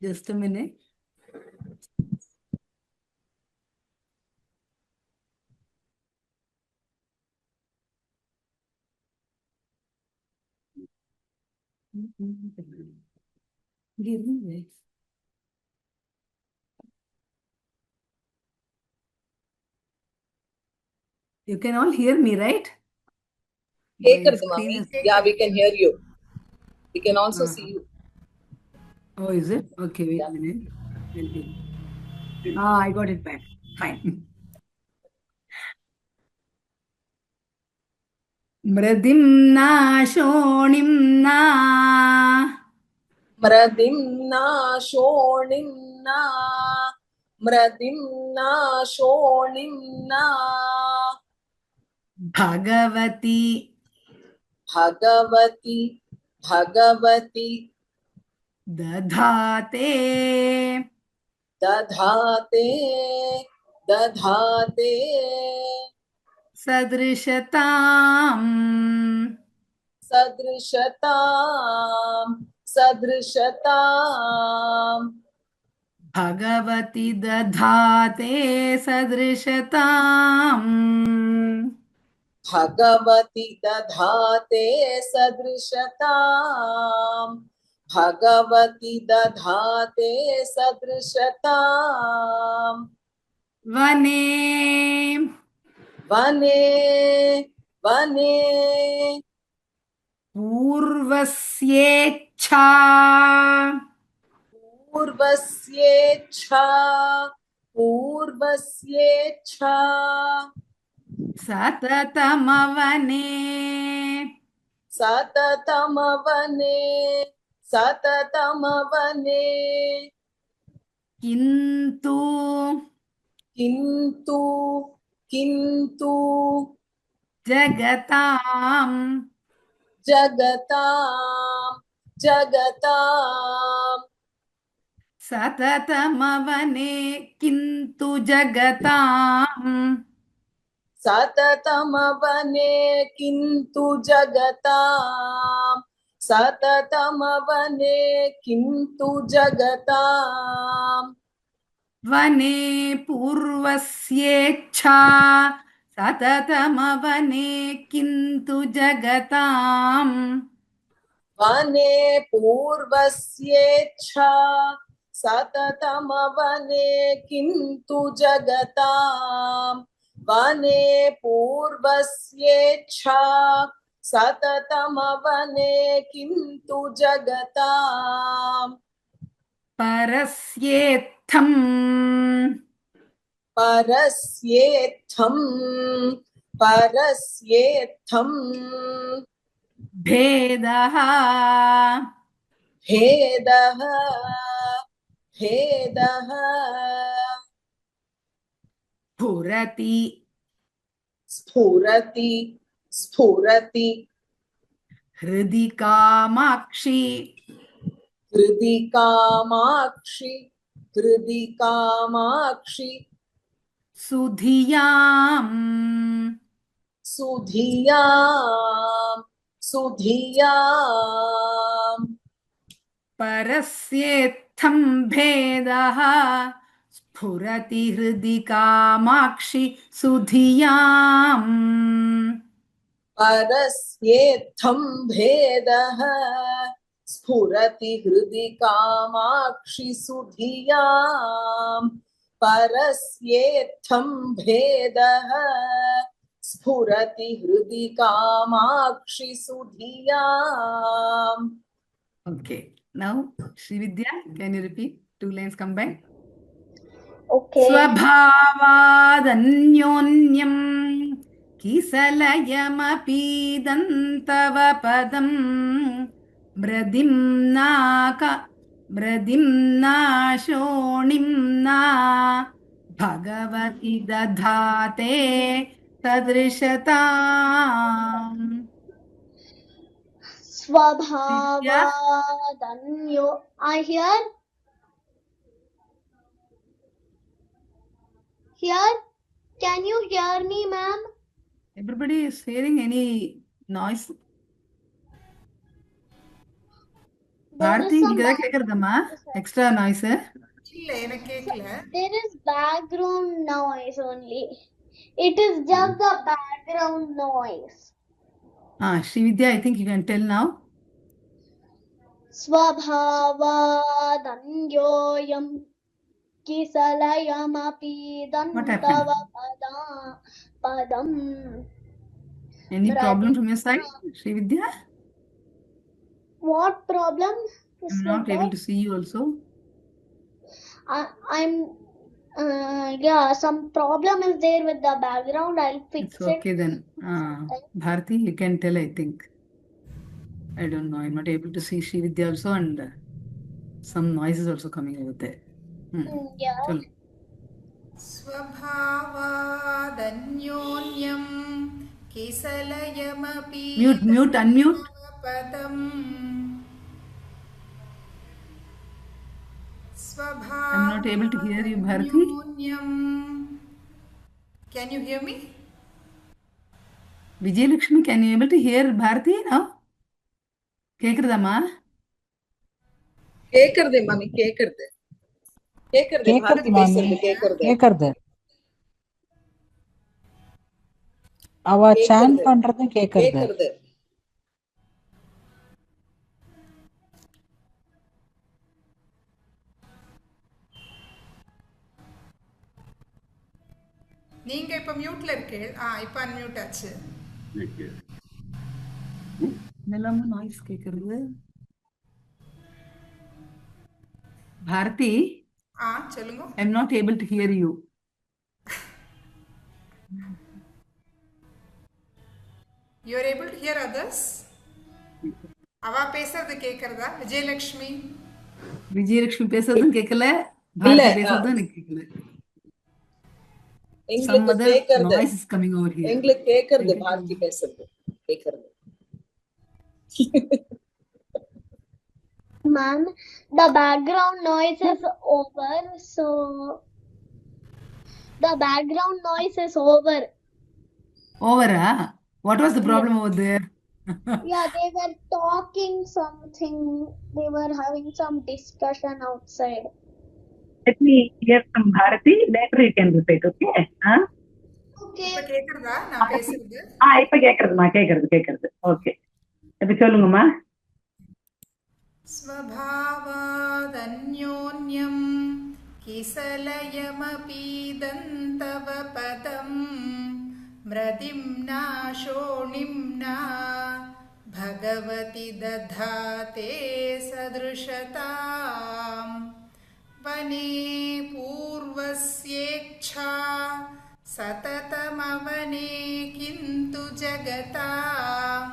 Just a minute. Give me. You can all hear me, right? My Kekkadu, screen Mummy. is. Yeah, we can hear you. We can also see you. Oh, is it? Okay, wait a minute. I got it back. Fine. Mradimna shonimna. मृदिम्ना शोणिम्ना मृदिम्ना शोणिम्ना Bhagavati. Bhagavati Bhagavati Dadhate. दधाते दधाते Sadrishatam. सदृशतां सदृशताम् भगवति दधाते सदृशताम् भगवति दधाते सदृशताम् भगवति दधाते सदृशताम् वने वने वने पूर्वस्येच्छा पूर्वस्येच्छा पूर्वस्येच्छा सततमवने सततमवने सततमवने किन्तु किन्तु किन्तु जगताम् जगताम् जगताम् सततमवने किन्तु जगताम् सततमवने किन्तु जगताम् सततमवने किन्तु जगताम् वने पूर्वस्येच्छा सततमवने किन्तु जगताम् वने पूर्वस्येच्छा सततमवने किन्तु जगताम् वने पूर्वस्येच्छा सततमवने किन्तु जगताम् परस्येत्थम् परस्येत्थम् परस्येत्थम् भेदः भेदः भेदः स्फुरति स्फुरति स्फुरति हृदि कामाक्षि हृदि कामाक्षि हृदि कामाक्षि सुधियाम् सुधियाम् सुधियाम् परस्येत्थं भेदः स्फुरति हृदि कामाक्षि सुधियाम् परस्येत्थं भेदः स्फुरति हृदि कामाक्षि सुधियाम् परस्येत्थं भेदः स्फुरति हृदि Kamakshi सुधियाम्. Okay, now Srividya, can you repeat 2 lines combined? Okay. स्वभावादन्योन्यं किसलयमपीदन्तव पदं मृदिम्ना शोणिम्ना भगवति दधाते सदृशताम्. Swabhavadanyo. I hear. Here, can you hear me, ma'am? Everybody is hearing any noise? There Bharati, is some நீங்க தான் கேக்குறதம்மா எக்ஸ்ட்ரா நாய்ஸ்? இல்ல எனக்கு கேட்கல. There is background noise only. It is just the background noise. Srividya, I think you can tell now. Swabhavadanyoyam kisalayamapi What happened? dantava padam. Any problem from your side, Srividya? What problem? I'm not able to see you also. I'm yeah, some problem is there with the background. I'll fix It's okay then. Bharati, you can tell, I think. I don't know. I'm not able to see Srividya also, and some noise is also coming over there. Yeah. Chalo. स्वभावादन्योन्यं किसलयमपि Mute, unmute. पदम् I'm not able to hear you, Bharati. Can you hear me? Vijayalakshmi, can you able to hear Bharati now? கேக்குறதாம்மா? கேக்குறது மாமி, கேக்குறது கேக்குறது பாரதி பேசுறது கேக்குறது கேக்குறது அவ சான் பண்றதும் கேக்குறது. கேக்குறது. நீங்க இப்ப மியூட்ல இருக்கீங்க. இப்ப அன்மியூட் ஆச்சு. எல்லாமே நாய்ஸ் கேக்குறது. பாரதி, சொல்லுங்க. I am not able to hear you. You are able to hear others? அவா பேசுறது கேக்குறதா? விஜயலட்சுமி பேசுறதும் கேட்கல, பாரதி பேசுறதும் எனக்கு கேட்கல. Some other noise is coming over here. எங்களுக்கு கேக்குறது பாரதி பேசுறது கேக்குறது. Ma'am, the background noise is over, so the background noise is over. Over, what was the problem over there? Yeah, they were talking something. They were having some discussion outside. Let me hear from Bharati. Later you can repeat, okay? Okay. இப்ப கேக்குறதா நான் பேசுறது? இப்ப கேக்குறதுமா, கேக்குறது. ஓகே, இப்ப சொல்லுங்கம்மா. ஸ்வபாவாதன்யோன்யம் கிசலயமபீதந்தவ பதம் म्रदिम्ना शोणिम्ना भगवति दधाते सदृशतां वने पूर्वस्येच्छा सततमवने किन्तु जगतां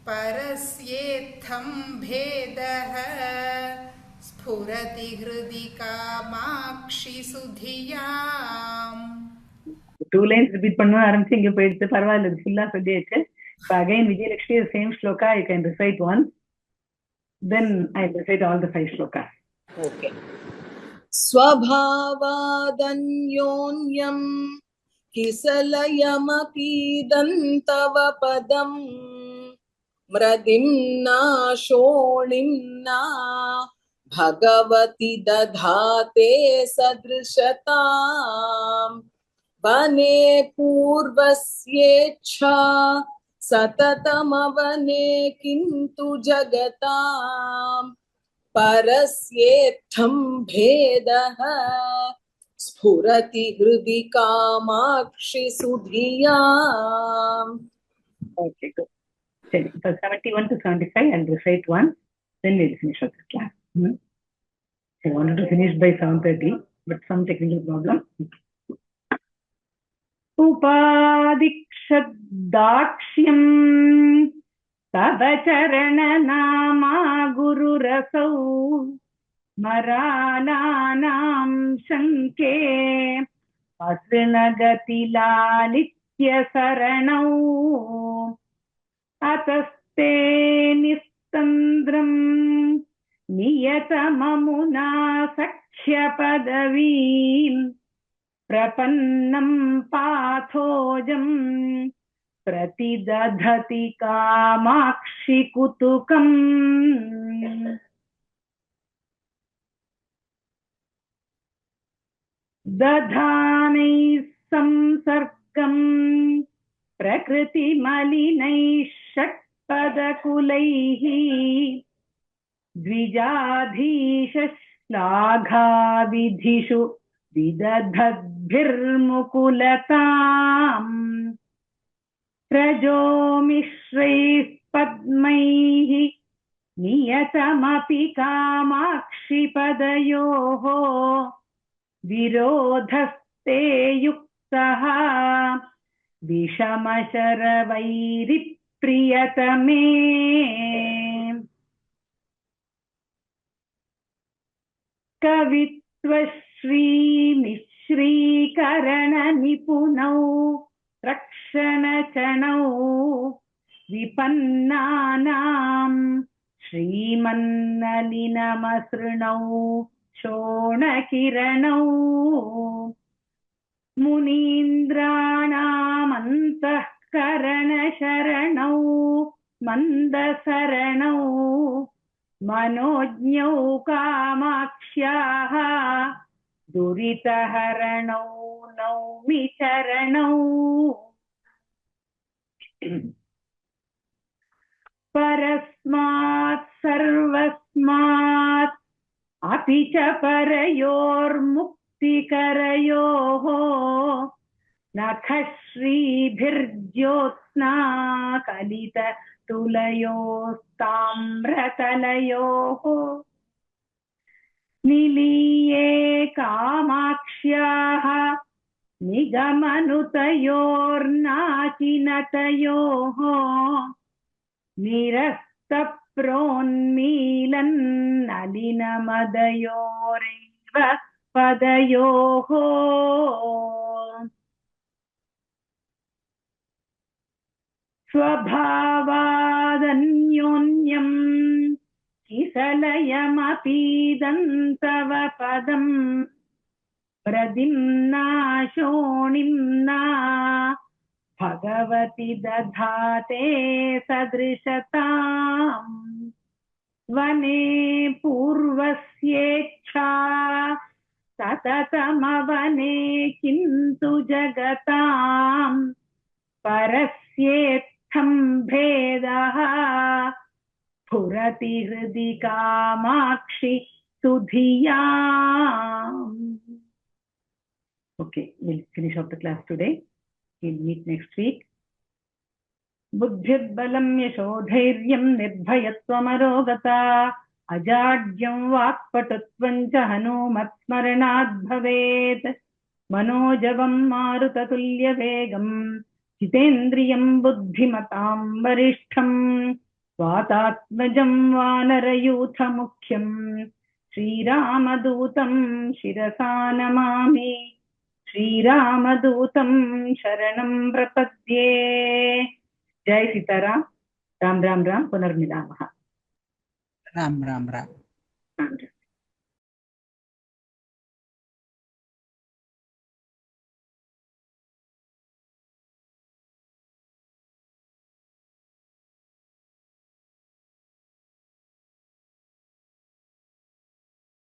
परस्येत्थं भेदः स्फुरति हृदि कामाक्षि सुधियाम्. 2 lines repeat பண்ண ஆரம்பிச்சு இங்க போயிடுச்சு, பரவாயில்ல, இது ஃபுல்லா சொல்லியாச்சு. So again Vijayalakshmi, the same shloka you can recite once, then I recite all the 5 shlokas. Okay. स्वभावादन्योन्यं किसलयमपीदन्तव पदं मृदिम्ना शोणिम्ना भगवति दधाते सदृशतां वने पूर्वस्येच्छा सततमवने किन्तु जगतां परस्येत्थं भेदः स्फुरति हृदि Kamakshi सुधियाम्. Okay, good. So 71 to 75 I'll recite once, then we'll finish up the class. I wanted to finish by 7:30, but some technical problem. उपादिक्षदाक्ष्यं तव चरणनामा गुरुरसौ मरालानां शङ्के असृणगतिलालित्यसरणौ अतस्ते निस्तन्द्रं नियतममुना सख्यपदवीम् प्रपन्नं पाथोजं प्रतिदधति कामाक्षि कुतुकम्. दधानैः संसर्गं प्रकृतिमलिनैः षट्पदकुलैः द्विजाधीशश्लाघाविधिषु विदधद्भिर्मुकुलताम् रजो मिश्रैः पद्मैः नियतमपि कामाक्षि पदयोः विरोधस्ते युक्तः विषमशरवैरिप्रियतमे. कवित्वश्रीमिश्रीकरणनिपुणौ रक्षणचणौ विपन्नानां श्रीमन्नलिनमसृणौ शोणकिरणौ मुनीन्द्राणामन्तःकरणशरणौ मन्दसरणौ मनोज्ञौ कामाक्ष्याः दुरितहरणौ नौमि चरणौ परस्मात् सर्वस्मात् अपि च परयोर्मुक्तिकरयोः नखश्रीभिर्ज्योत्स्ना कलिततुलयोस्ताम्रतलयोः निलीये कामाक्ष्याः निगमनुतयोर्नाचिनतयोः निरस्तप्रोन्मीलन्नलिनमदयोरेव पदयोः स्वभावादन्योन्यम् किसलयमपीदन्तव पदम् प्रदिम्ना शोणिम्ना भगवति दधाते सदृशताम् वने पूर्वस्येच्छा सततमवने किन्तु जगताम् परस्येत्थं भेदः स्फुरति हृदि Kamakshi सुधियाम्. Okay, we'll finish off the class today. We'll meet next week. बुद्धिर्बलं यशोधैर्यं निर्भयत्वमरोगता अजाड्यं वाक्पटुत्वं च हनूमत्स्मरणाद् भवेत्. मनोजवं मारुततुल्यवेगं जितेन्द्रियं बुद्धिमतां वरिष्ठं वातात्मजं वानरयूथमुख्यं श्रीरामदूतं शिरसा नमामि. श्रीरामदूतं शरणं प्रपद्ये. जय सीताराम. राम राम राम. पुनर्मिलामः. राम राम राम. राम राम.